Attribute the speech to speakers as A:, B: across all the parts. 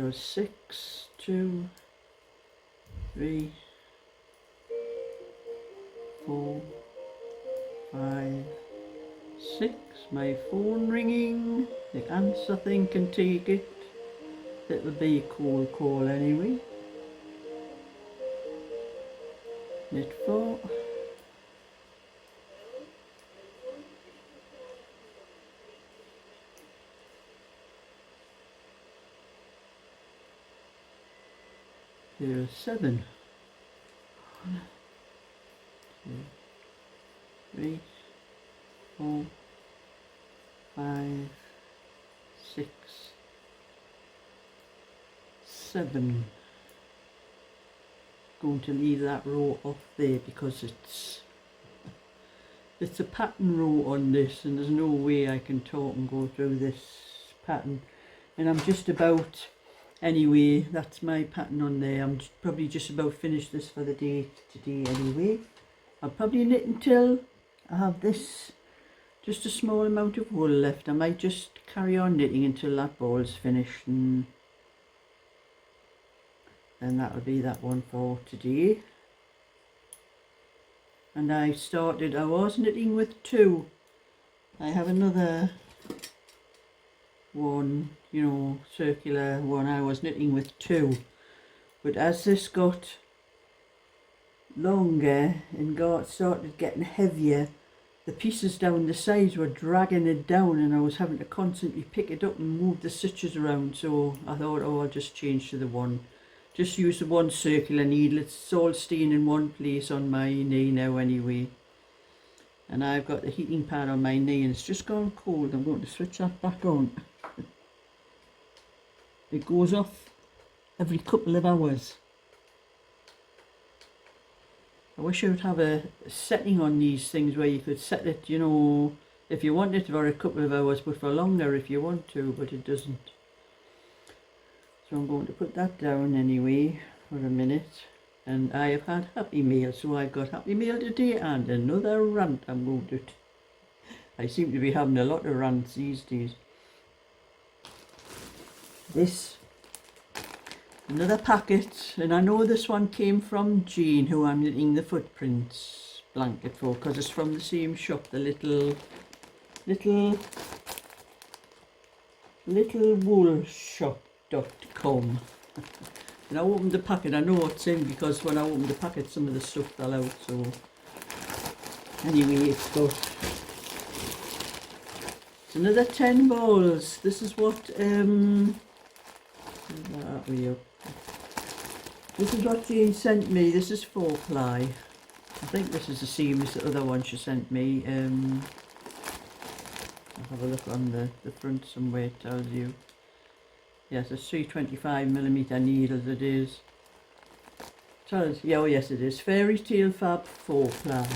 A: There are 6, 2, 3, 4, 5, 6. My phone ringing. The answer thing can take it. It'll be a cold call anyway. Net 4. There are 7. 1, 2, 3, 4, 5, 6, 7. Going to leave that row off there because it's a pattern row on this, and there's no way I can talk and go through this pattern. And I'm just about, anyway, that's my pattern on there. I'm probably just about finished this for the day today anyway. I'll probably knit until I have this, just a small amount of wool left. I might just carry on knitting until that ball's finished, and then that'll be that one for today. And I was knitting with 2. I have another one, you know, circular one. I was knitting with 2, but as this got longer and started getting heavier, the pieces down the sides were dragging it down, and I was having to constantly pick it up and move the stitches around. So I thought, oh, I'll just change to the one. Just use the one circular needle. It's all staying in one place on my knee now anyway. And I've got the heating pad on my knee, and it's just gone cold. I'm going to switch that back on. It goes off every couple of hours. I wish I would have a setting on these things where you could set it, you know, if you want it for a couple of hours, but for longer if you want to, but it doesn't. So I'm going to put that down anyway for a minute. And I have had Happy Meal, so I've got Happy Meal today and another rant I'm going to. I seem to be having a lot of rants these days. This, another packet, and I know this one came from Jean, who I'm knitting the footprints blanket for, because it's from the same shop, the little woolshop.com. And I opened the packet. I know what's in, because when I opened the packet some of the stuff fell out. So anyway, it's another 10 balls. This is what this is what Jean sent me. This is 4-ply. I think this is the same as the other one she sent me. I'll have a look on the front somewhere, it tells you. Yes, it's 325mm needles it is. Tells, yeah, oh yes it is. Fairy Tale Fab 4-ply.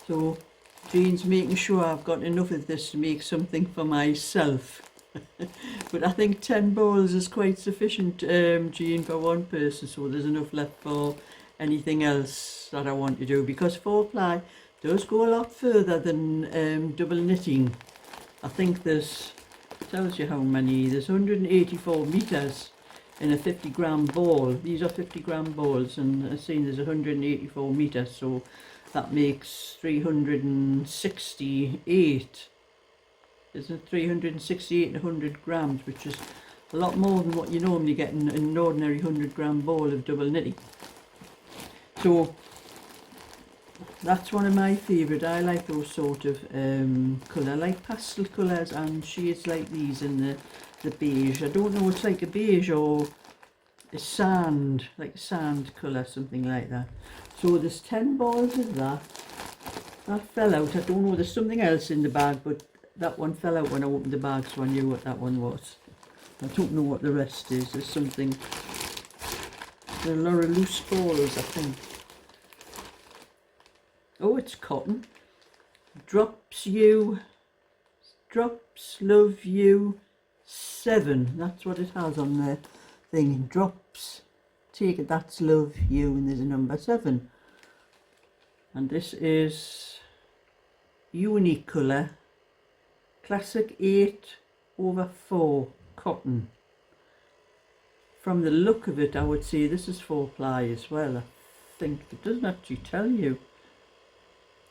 A: So Jean's making sure I've got enough of this to make something for myself. But I think 10 balls is quite sufficient, Jean, for one person, so there's enough left for anything else that I want to do, because 4-ply does go a lot further than double knitting. I think there's, tells you how many, there's 184 meters in a 50-gram ball. These are 50-gram balls, and I've seen there's 184 meters, so that makes 368. Isn't it 368 and 100 grams, which is a lot more than what you normally get in an ordinary 100-gram ball of double knitting. So that's one of my favourite. I like those sort of colour. I like pastel colours and shades like these in the beige. I don't know, it's like a beige or a sand, like a sand colour, something like that. So there's 10 balls of that. That fell out. I don't know, there's something else in the bag, but that one fell out when I opened the bag, so I knew what that one was. I don't know what the rest is. There's something, there are a lot of loose balls, I think. Oh, it's cotton. Drops love you 7. That's what it has on the thing. Drops, take it, that's love you, and there's a number 7. And this is unique colour, classic 8/4 cotton, from the look of it, I would say this is 4-ply as well. I think it doesn't actually tell you.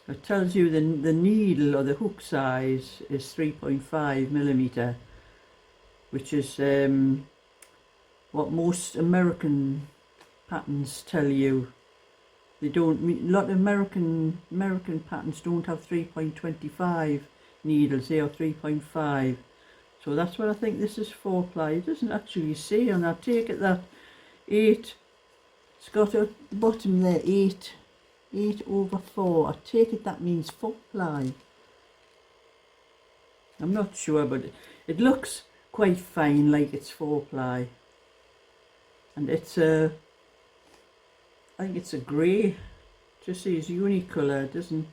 A: It tells you the needle or the hook size is 3.5mm, which is what most American patterns tell you. They don't. A lot of American patterns don't have 3.25 needles. They are 3.5. So that's what I think this is 4-ply. It doesn't actually say, and I take it that 8. It's got at the bottom there 8/4. I take it that means 4-ply. I'm not sure, but it looks quite fine, like it's 4-ply. And it's I think it's a grey. Just says unicolor. It doesn't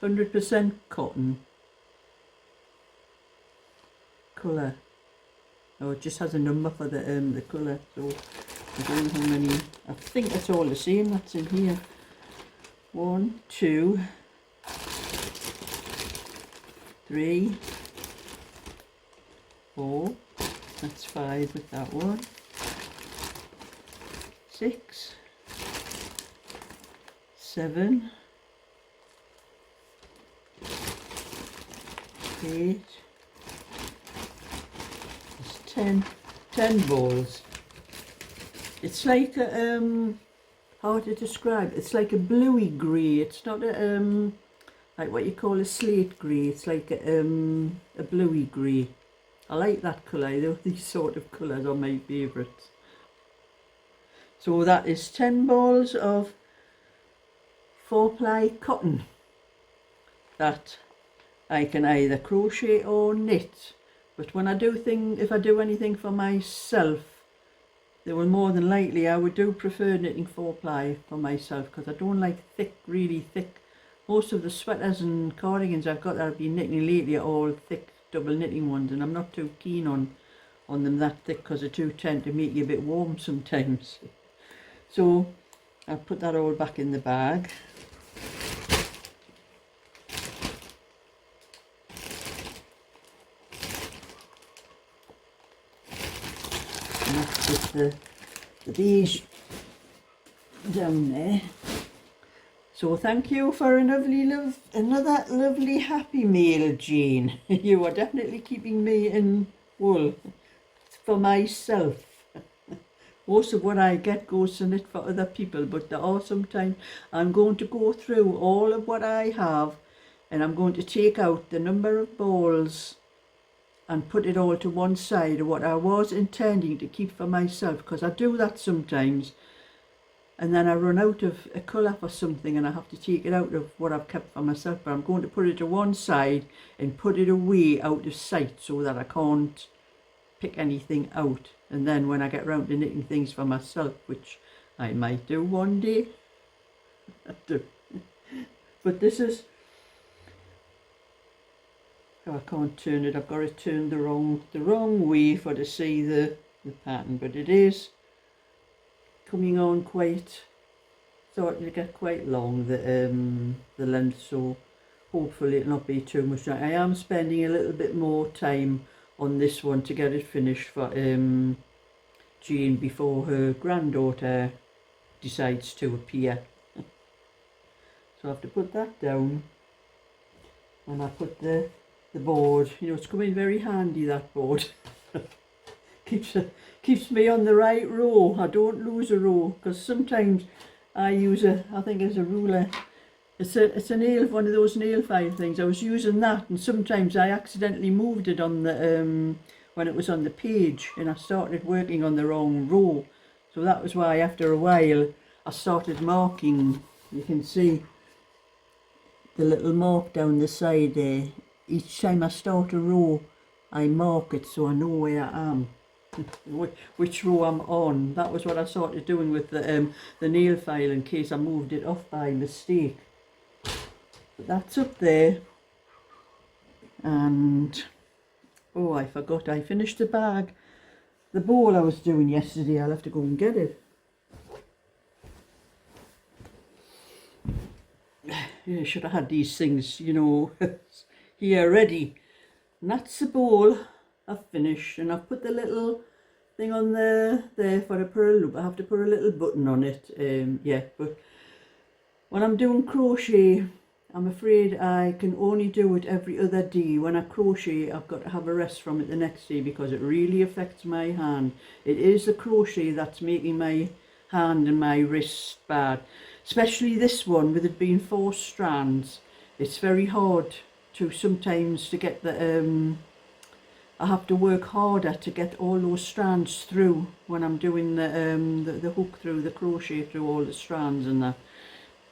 A: 100% cotton colour. Oh, it just has a number for the colour. So I don't know how many. I think it's all the same that's in here. 1, 2, 3, 4. That's 5 with that one. 6, 7, 8. 10 balls. It's like a, how to describe it? It's like a bluey grey. It's not a like what you call a slate grey. It's like a bluey grey. I like that colour. These sort of colours are my favourites. So that is 10 balls of 4-ply cotton that I can either crochet or knit. But when I do if I do anything for myself, they will more than likely, I would do prefer knitting 4-ply for myself, because I don't like thick, really thick. Most of the sweaters and cardigans I've got that I've been knitting lately are all thick double knitting ones, and I'm not too keen on them that thick, because they do tend to make you a bit warm sometimes. So I'll put that all back in the bag. And that's just the beige down there. So thank you for another lovely happy mail, Jane. You are definitely keeping me in wool for myself. Most of what I get goes to knit for other people, but there are sometimes I'm going to go through all of what I have, and I'm going to take out the number of balls and put it all to one side of what I was intending to keep for myself, because I do that sometimes, and then I run out of a colour for something and I have to take it out of what I've kept for myself. But I'm going to put it to one side and put it away out of sight so that I can't pick anything out. And then when I get round to knitting things for myself, which I might do one day, but this is, oh, I can't turn it. I've got it turned the wrong way for to see the pattern, but it is coming on quite, starting to get quite long, the length, so hopefully it'll not be too much. I am spending a little bit more time on this one to get it finished for Jane before her granddaughter decides to appear. So I have to put that down, and I put the board, you know, it's coming very handy, that board. keeps me on the right row. I don't lose a row, because sometimes I use I think it's a ruler. It's a nail, one of those nail file things. I was using that, and sometimes I accidentally moved it on the when it was on the page, and I started working on the wrong row. So that was why after a while I started marking. You can see the little mark down the side there. Each time I start a row, I mark it so I know where I am, which row I'm on. That was what I started doing with the nail file, in case I moved it off by mistake. But that's up there. And oh, I forgot, I finished the bag, the bowl I was doing yesterday. I'll have to go and get it. Yeah, should have had these things, you know, here ready. And that's the bowl I've finished, and I've put the little thing on there for to put a loop. I have to put a little button on it. Yeah, but when I'm doing crochet, I'm afraid I can only do it every other day. When I crochet, I've got to have a rest from it the next day because it really affects my hand. It is the crochet that's making my hand and my wrist bad. Especially this one, with it being 4 strands. It's very hard to sometimes to get the I have to work harder to get all those strands through when I'm doing the hook through, the crochet through all the strands and that.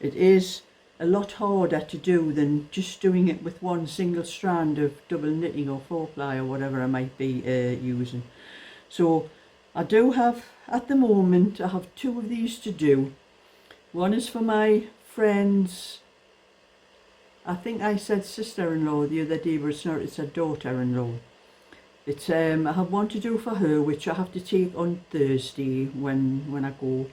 A: It is a lot harder to do than just doing it with one single strand of double knitting or 4-ply or whatever I might be using. So I do have, at the moment, I have 2 of these to do. One is for my friend's, I think I said sister-in-law the other day, but it's a daughter-in-law. It's I have one to do for her, which I have to take on Thursday when I go.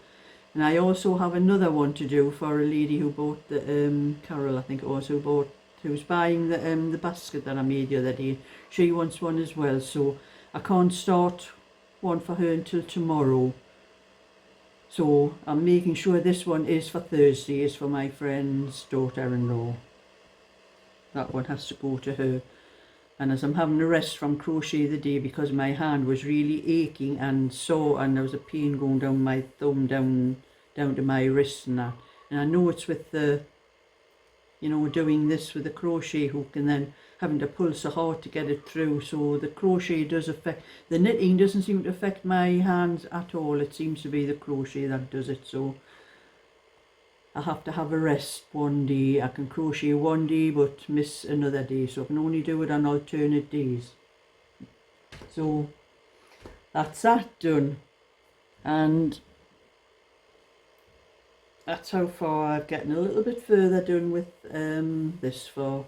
A: And I also have another one to do for a lady who bought the, Carol I think also bought, who's buying the basket that I made the other day. She wants one as well, so I can't start one for her until tomorrow. So I'm making sure this one is for Thursday, is for my friend's daughter-in-law. That one has to go to her. And as I'm having a rest from crochet the day because my hand was really aching and sore, and there was a pain going down my thumb down to my wrist and that. And I know it's with the, you know, doing this with the crochet hook and then having to pull so hard to get it through. So the crochet does affect, the knitting doesn't seem to affect my hands at all. It seems to be the crochet that does it. So I have to have a rest one day. I can crochet one day but miss another day, so I can only do it on alternate days. So that's that done, and that's how far I've gotten. A little bit further done with this for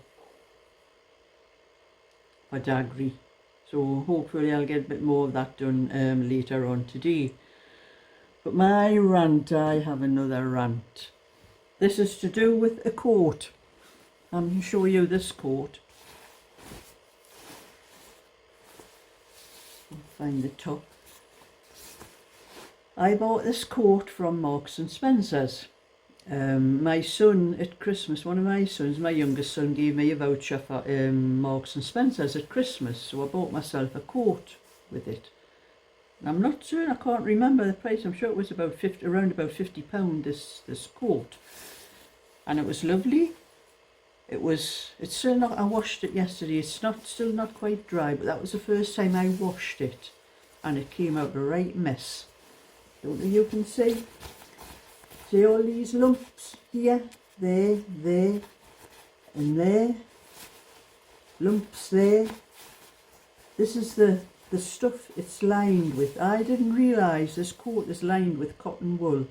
A: Dagry, so hopefully I'll get a bit more of that done later on today. But my rant, I have another rant. This is to do with a coat. I'm going to show you this coat. I'll find the top. I bought this coat from Marks and Spencer's. My son at Christmas, one of my sons, my youngest son, gave me a voucher for Marks and Spencer's at Christmas, so I bought myself a coat with it. I'm not certain, I can't remember the price. I'm sure it was about around about £50 this coat, and it was lovely. It's still not, I washed it yesterday. It's still not quite dry, but that was the first time I washed it, and it came out a right mess. Don't know if you can see all these lumps here, there, and there, lumps there. This is the stuff it's lined with. I didn't realise this coat is lined with cotton wool.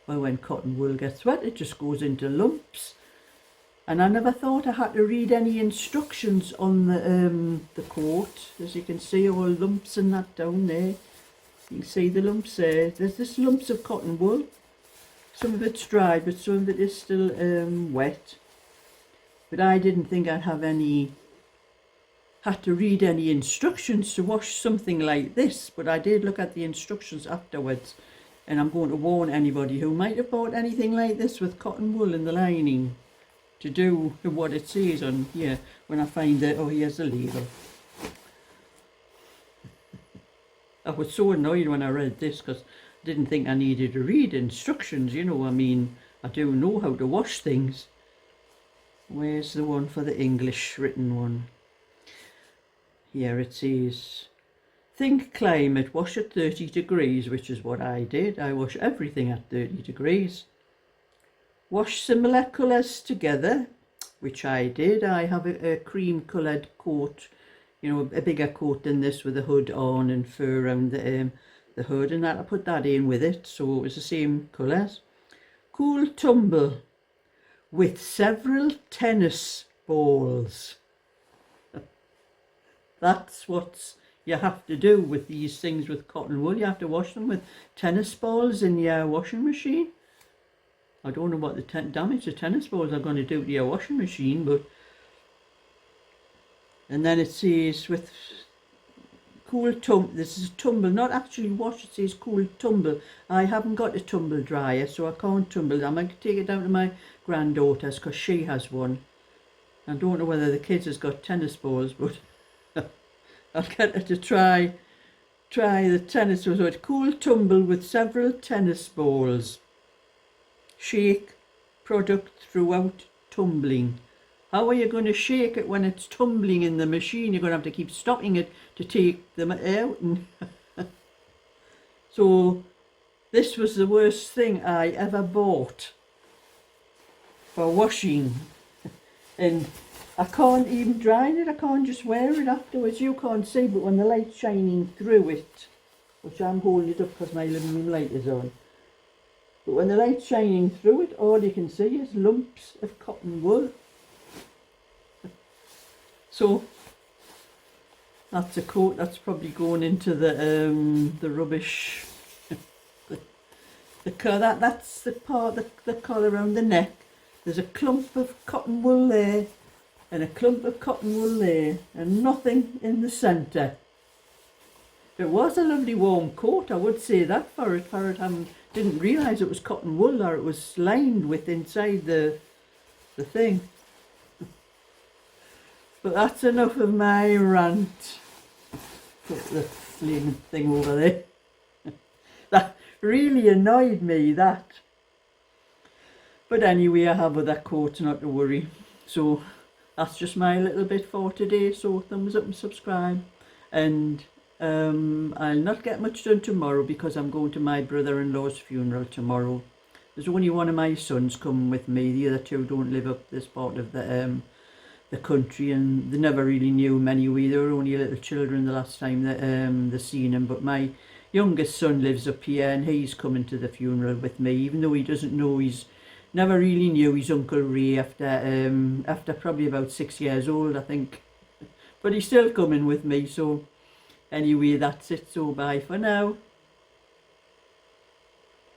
A: Well, when cotton wool gets wet, it just goes into lumps. And I never thought I had to read any instructions on the coat. As you can see, all lumps and that down there. You can see the lumps there. There's just lumps of cotton wool. Some of it's dried, but some of it is still wet. But I didn't think I'd have had to read any instructions to wash something like this, but I did look at the instructions afterwards, and I'm going to warn anybody who might have bought anything like this with cotton wool in the lining to do what it says on here when I find that, oh, here's the label. I was so annoyed when I read this because I didn't think I needed to read instructions, you know. I mean, I do know how to wash things. Where's the one for the English written one? Here it says, think climate, wash at 30 degrees, which is what I did. I wash everything at 30 degrees. Wash similar colours together, which I did. I have a cream coloured coat, you know, a bigger coat than this with a hood on and fur around the hood, and that I put that in with it, so it was the same colours. Cool tumble with several tennis balls. That's what you have to do with these things with cotton wool. You have to wash them with tennis balls in your washing machine. I don't know what the damage the tennis balls are going to do to your washing machine, but... And then it says with cool tumble. This is tumble, not actually wash, it says cool tumble. I haven't got a tumble dryer, so I can't tumble. I might take it down to my granddaughter's because she has one. I don't know whether the kids has got tennis balls, but I'll get her to try the tennis balls. So it's cool tumble with several tennis balls. Shake product throughout tumbling. How are you going to shake it when it's tumbling in the machine? You're going to have to keep stopping it to take them out. And so this was the worst thing I ever bought for washing. And I can't even dry it. I can't just wear it afterwards. You can't see, but when the light's shining through it, which I'm holding it up because my living room light is on. But when the light's shining through it, all you can see is lumps of cotton wool. So that's a coat that's probably going into the rubbish. That's the part, the collar around the neck. There's a clump of cotton wool there, and a clump of cotton wool there, and nothing in the centre. It was a lovely warm coat, I would say that for it. I didn't realise it was cotton wool, or it was lined with inside the thing. But that's enough of my rant. Put the flaming thing over there. That really annoyed me, that. But anyway, I have other coats, not to worry. So that's just my little bit for today. So thumbs up and subscribe. And I'll not get much done tomorrow because I'm going to my brother-in-law's funeral tomorrow. There's only one of my sons coming with me. The other two don't live up this part of the country, and they never really knew him anyway. They were only little children the last time that they seen him. But my youngest son lives up here, and he's coming to the funeral with me, even though he doesn't know. He's never really knew his Uncle Ray after probably about 6 years old, I think. But he's still coming with me. So anyway, that's it. So bye for now.